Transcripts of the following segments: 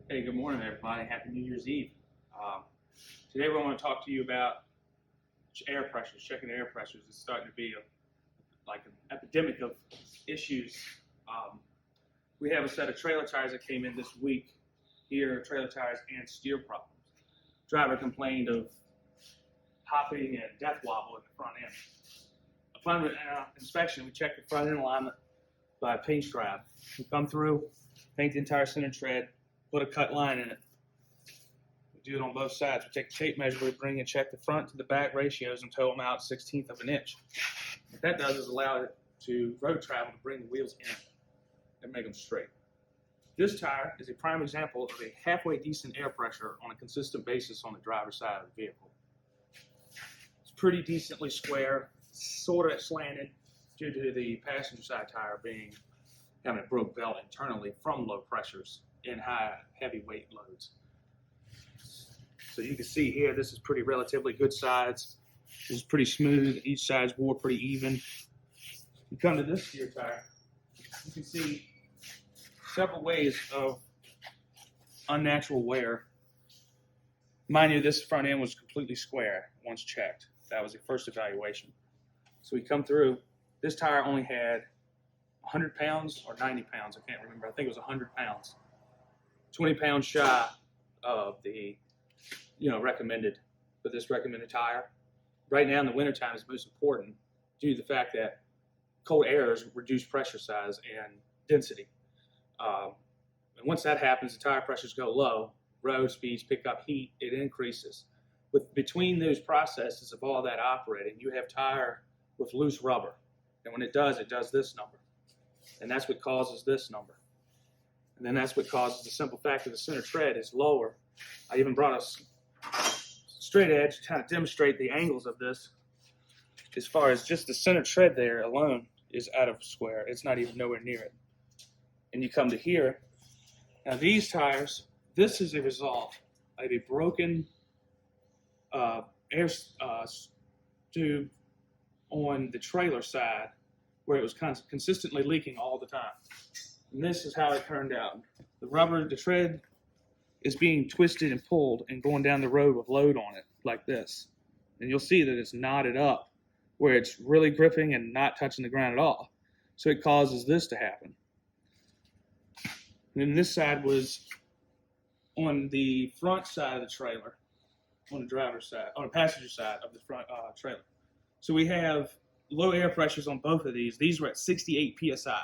Hey, good morning, everybody. Happy New Year's Eve. Um, Today, we want to talk to you about air pressures, checking air pressures. It's starting to be like an epidemic of issues. Um, we have a set of trailer tires that came in this week here, trailer tires and steer problems. Driver complained of hopping and death wobble in the front end. Upon inspection, we checked the front end alignment by a paint strap. We come through, paint the entire center tread, put a cut line in it. We do it on both sides. We take the tape measure, we bring and check the front to the back ratios and tow them out 1/16 of an inch. What that does is allow it to road travel to bring the wheels in and make them straight. This tire is a prime example of a halfway decent air pressure on a consistent basis on the driver's side of the vehicle. It's pretty decently square, sort of slanted due to the passenger side tire having a broke belt internally from low pressures in high heavyweight loads. So you can see here, this is pretty relatively good sides. This is pretty smooth. Each side's wore pretty even. You come to this steer tire, you can see several ways of unnatural wear. Mind you, this front end was completely square once checked. That was the first evaluation. So we come through. This tire only had 100 pounds or 90 pounds. I can't remember. I think it was 100 pounds. 20 pounds shy of the recommended for this recommended tire. Right now in the wintertime is most important due to the fact that cold airs reduce pressure size and density. And once that happens, the tire pressures go low, road speeds pick up heat, it increases. Between those processes of all that operating, you have tire with loose rubber. And when it does this number. And that's what causes this number. And then that's what causes the simple fact that the center tread is lower. I even brought a straight edge to kind of demonstrate the angles of this. As far as just the center tread there alone is out of square. It's not even nowhere near it. And you come to here. Now these tires, this is a result of a broken air tube on the trailer side where it was consistently leaking all the time. And this is how it turned out. The tread is being twisted and pulled and going down the road with load on it like this. And you'll see that it's knotted up where it's really gripping and not touching the ground at all. So it causes this to happen. And then this side was on the front side of the trailer, on the driver's side, on the passenger side of the front trailer. So we have low air pressures on both of these. These were at 68 PSI.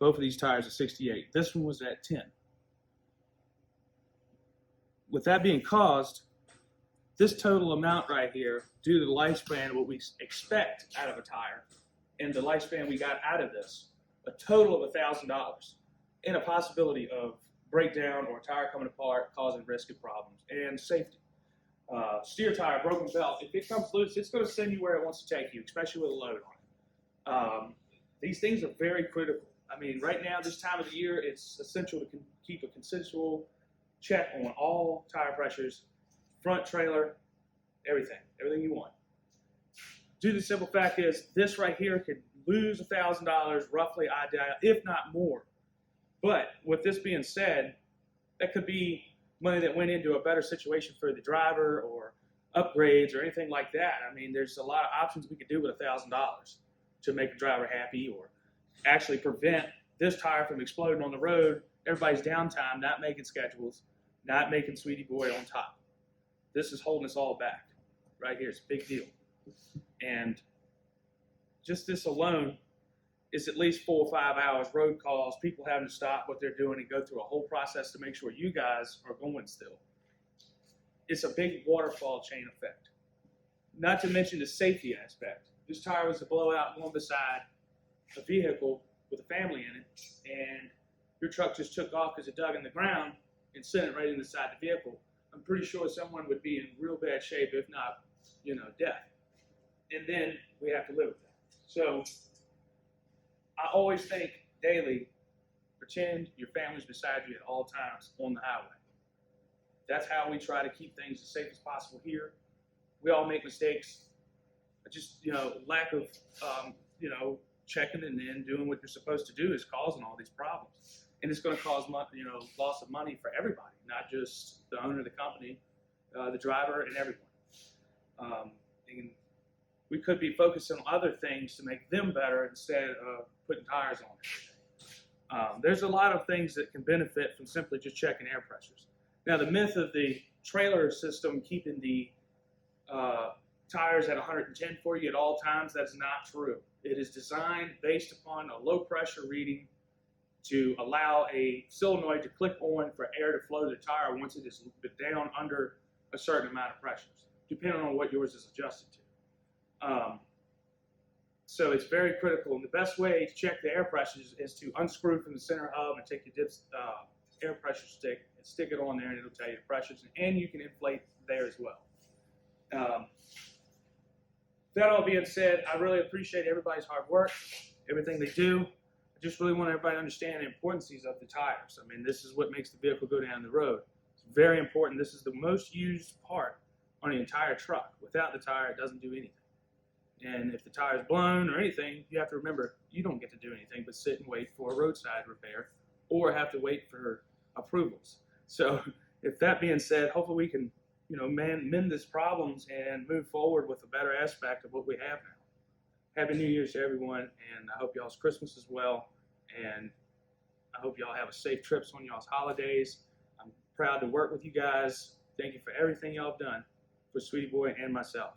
Both of these tires are 68. This one was at 10. With that being caused, this total amount right here, due to the lifespan, what we expect out of a tire, and the lifespan we got out of this, a total of $1,000, and a possibility of breakdown or tire coming apart, causing risk and problems, and safety. Steer tire, broken belt, if it comes loose, it's going to send you where it wants to take you, especially with a load on it. These things are very critical. I mean, right now, this time of the year, it's essential to keep a consensual check on all tire pressures, front trailer, everything you want. Due to the simple fact is, this right here could lose $1,000 roughly, if not more. But with this being said, that could be money that went into a better situation for the driver or upgrades or anything like that. I mean, there's a lot of options we could do with $1,000 to make the driver happy or actually prevent this tire from exploding on the road, everybody's downtime, not making schedules, not making Sweetie Boy on top. This is holding us all back right here. It's a big deal. And just this alone is at least 4 or 5 hours road calls, people having to stop what they're doing and go through a whole process to make sure you guys are going still. It's a big waterfall chain effect. Not to mention the safety aspect. This tire was a blowout going beside a vehicle with a family in it, and your truck just took off because it dug in the ground and sent it right in the side of the vehicle. I'm pretty sure someone would be in real bad shape, if not, death. And then we have to live with that. So I always think daily, pretend your family's beside you at all times on the highway. That's how we try to keep things as safe as possible here. We all make mistakes. Just, lack of, checking and then doing what you're supposed to do is causing all these problems. and it's going to cause loss of money for everybody, not just the owner of the company, the driver, and everyone. And we could be focusing on other things to make them better instead of putting tires on everything. There's a lot of things that can benefit from simply just checking air pressures. Now, the myth of the trailer system keeping the tires at 110 for you at all times, that's not true. It is designed based upon a low pressure reading to allow a solenoid to click on for air to flow to the tire once it is down under a certain amount of pressures, depending on what yours is adjusted to. So it's very critical, and the best way to check the air pressures is to unscrew from the center hub and take your air pressure stick and stick it on there, and it'll tell you the pressures, and you can inflate there as well. That all being said, I really appreciate everybody's hard work, everything they do. I just really want everybody to understand the importance of the tires. I mean, this is what makes the vehicle go down the road. It's very important. This is the most used part on the entire truck. Without the tire, it doesn't do anything. And if the tire is blown or anything, you have to remember you don't get to do anything but sit and wait for a roadside repair or have to wait for approvals. So if that being said, hopefully we can mend these problems and move forward with a better aspect of what we have now. Happy New Year's to everyone, and I hope y'all's Christmas is well, and I hope y'all have a safe trips on y'all's holidays. I'm proud to work with you guys. Thank you for everything y'all have done for Sweetie Boy and myself.